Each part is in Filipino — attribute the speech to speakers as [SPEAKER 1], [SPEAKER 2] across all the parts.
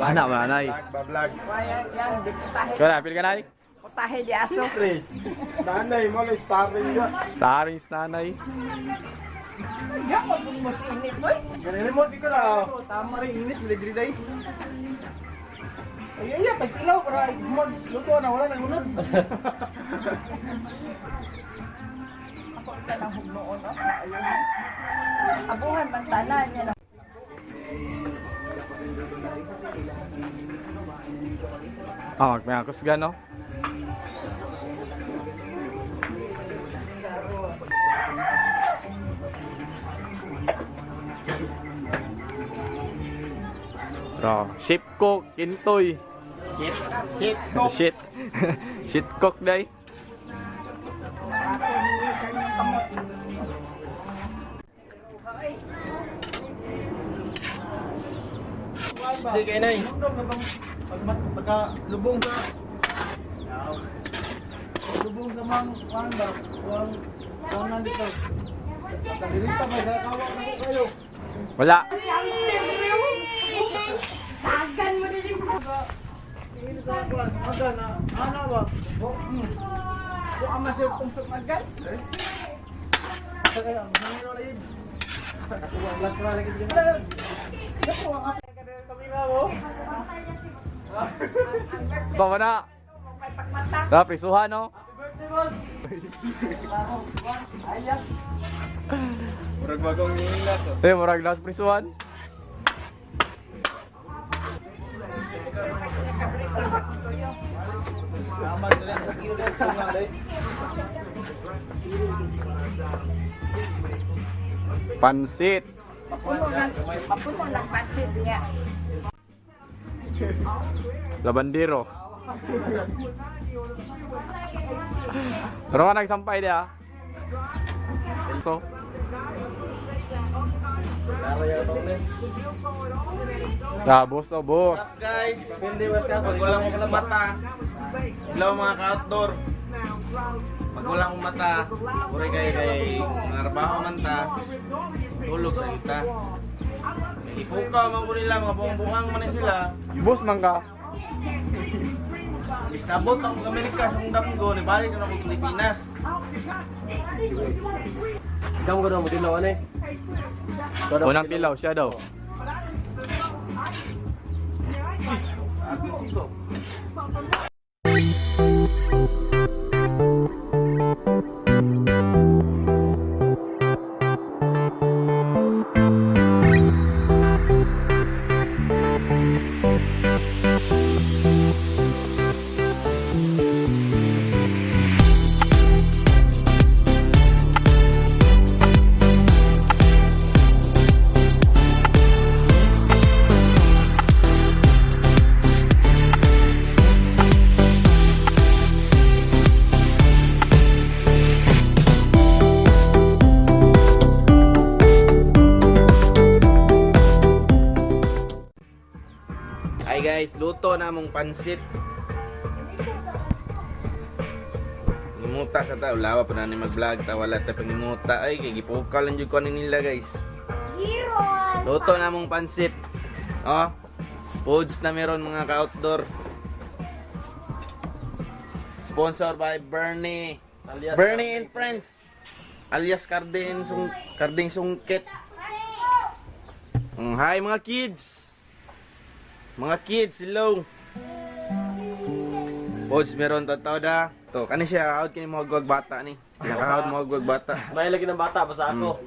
[SPEAKER 1] Anak ba, Nay?
[SPEAKER 2] Vlog.
[SPEAKER 1] Ikaw na, pili ka, Nay?
[SPEAKER 3] Putahe di aso.
[SPEAKER 2] Nanay mo na starring ka.
[SPEAKER 1] Starring Nanay.
[SPEAKER 3] Diyan mo kung mas init boy.
[SPEAKER 2] Ganun mo di ko na. Tama rin init diri day. Ay tagtilaw para magluto na wala nang unan.
[SPEAKER 3] Ako ka nang hugnoon oh. Ayun. Abuhan man tanan niya na.
[SPEAKER 1] May akos gano. Ship cook, kintoy.
[SPEAKER 2] Shit.
[SPEAKER 1] Shit. Shit cook day.
[SPEAKER 2] Hindi kay nay. Pagka lubong sa mang ba? Wang nandito. Dirita may kawak na ko kayo.
[SPEAKER 1] Wala.
[SPEAKER 3] Tagan mo din mo.
[SPEAKER 2] Ini sa kuan, ada na. Ana ba?
[SPEAKER 3] Ko ama sa tungsok magan.
[SPEAKER 2] Sa kaya, mangyro lagi. Sa katuwa lang kra lagi dito. Ako ang ate ka din kamera mo.
[SPEAKER 1] So na. Da prisuhan no.
[SPEAKER 2] Birthday boss.
[SPEAKER 3] Ayak.
[SPEAKER 2] Murag bagong nila to.
[SPEAKER 1] Murag last prisuhan.
[SPEAKER 2] Aman dili ang kilo dito nga dai.
[SPEAKER 1] Pansit.
[SPEAKER 3] Mapuno lang pansit niya.
[SPEAKER 1] Labandero. Pero ka nagsampay dia. So. Boss o boss.
[SPEAKER 2] Guys, pag walang mata, ilaw mga ka-outdoor. Pag walang mata, puri kay mga trabaho man ta, tulog sa kita. May ipukaw man ko nila, mga buong-buhang man sila.
[SPEAKER 1] Boss man ka.
[SPEAKER 2] Istabot ako sa Amerika sa mong damgo, nibalik na ako sa Pilipinas.
[SPEAKER 4] Ikaw mo mo din lawan eh.
[SPEAKER 1] Unang tilaw siya daw.
[SPEAKER 2] Hi guys, luto na mong pansit. Ngimuta sa tao, lawa pa na ni mag-vlog, ta wala ta pangimuta ay kay gipukaw lang jud ko nila guys. Luto na mong pansit. Oh. Foods na meron mga ka-outdoor. Sponsor by Bernie. Bernie and Friends. Alias Carding Sungkit. Hi mga kids. Mga kids, hello. Pods, meron tataw da. To, kani siya, out kini mo hagwag bata ni. Nakahawad mo hagwag bata.
[SPEAKER 4] May lagi ng bata basta ako.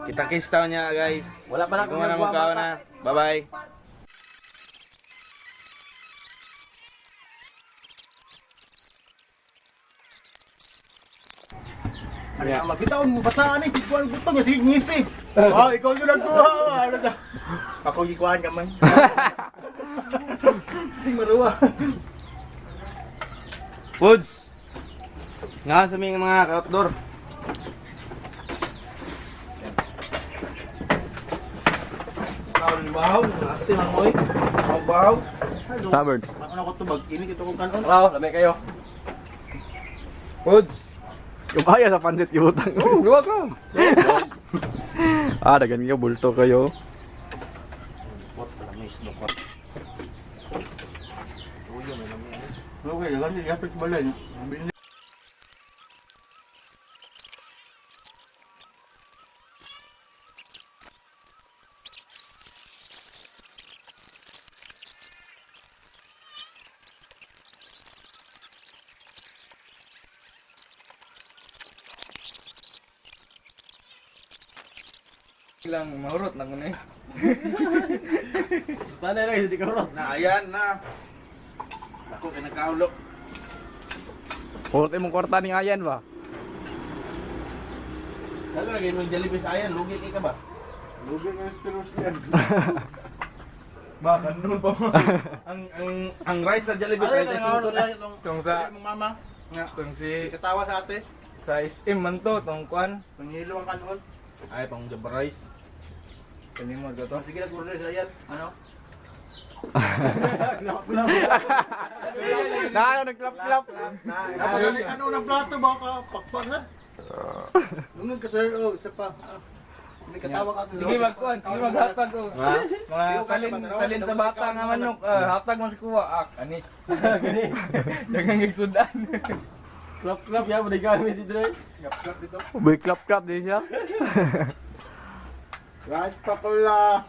[SPEAKER 2] Kita-kiss taw niya, guys.
[SPEAKER 4] Wala pa na
[SPEAKER 2] Kung ano mo kao na. Bye-bye.
[SPEAKER 1] Yeah.
[SPEAKER 2] Makita mo bata ni, ikuan gusto nga si ngisi. Oh, ikaw yung nagkuha. Ano ka? Ako ikuan ka man. Hindi maruwa. Foods. Nga sa mga outdoor. Kaon ni bahaw, ate mangoy. Ang bahaw.
[SPEAKER 1] Sabirds.
[SPEAKER 2] Ako na ko tubag, ini kito kong kanon.
[SPEAKER 4] Wow, lamay kayo.
[SPEAKER 1] Foods. Yung kaya sa pansit yung utang. Luwag ka. Dagan nga bulto kayo.
[SPEAKER 2] Okay, lang yung yapit balay.
[SPEAKER 1] Lang mahurot na kuno eh.
[SPEAKER 4] Basta na lang, hindi ka urot.
[SPEAKER 2] Na, ayan na. Ako, kaya nagkaulo.
[SPEAKER 1] Hurot imong kwarta ni ayan ba?
[SPEAKER 2] Kaya lagay mo yung Jollibee sa ayan, lugi ka ba?
[SPEAKER 5] Lugi ng spiros yan.
[SPEAKER 2] Baka nun pa mo. ang rice sa Jollibee,
[SPEAKER 5] Ano yung
[SPEAKER 2] 35
[SPEAKER 5] nangaroon
[SPEAKER 2] na.
[SPEAKER 5] lang itong
[SPEAKER 1] Itong sa
[SPEAKER 5] mong mama? Nga.
[SPEAKER 1] itong
[SPEAKER 5] Si
[SPEAKER 1] si
[SPEAKER 5] katawa sa ate.
[SPEAKER 1] sa SM man to, tong kwan.
[SPEAKER 5] Pangilo ang kanon.
[SPEAKER 2] Ay, pang Java rice.
[SPEAKER 1] Kanimod ko to.
[SPEAKER 5] Sige na kurne sa yan. Ano?
[SPEAKER 1] Na nagklap-klap.
[SPEAKER 5] Napasali ano ng plato baka pakpan ha? Lungan ka sir. Oh, isa pa. May katawa ka.
[SPEAKER 1] Sige magkuan, sige maghatag ko. Mga salin sa bata nga manok, hatag mo sa kuwa. Ani. Gani. Dagang gigsudan.
[SPEAKER 4] Klap-klap ya, hindi kami dito eh.
[SPEAKER 5] Gap-gap dito.
[SPEAKER 1] Boy klap-klap din siya.
[SPEAKER 5] Right pa pala.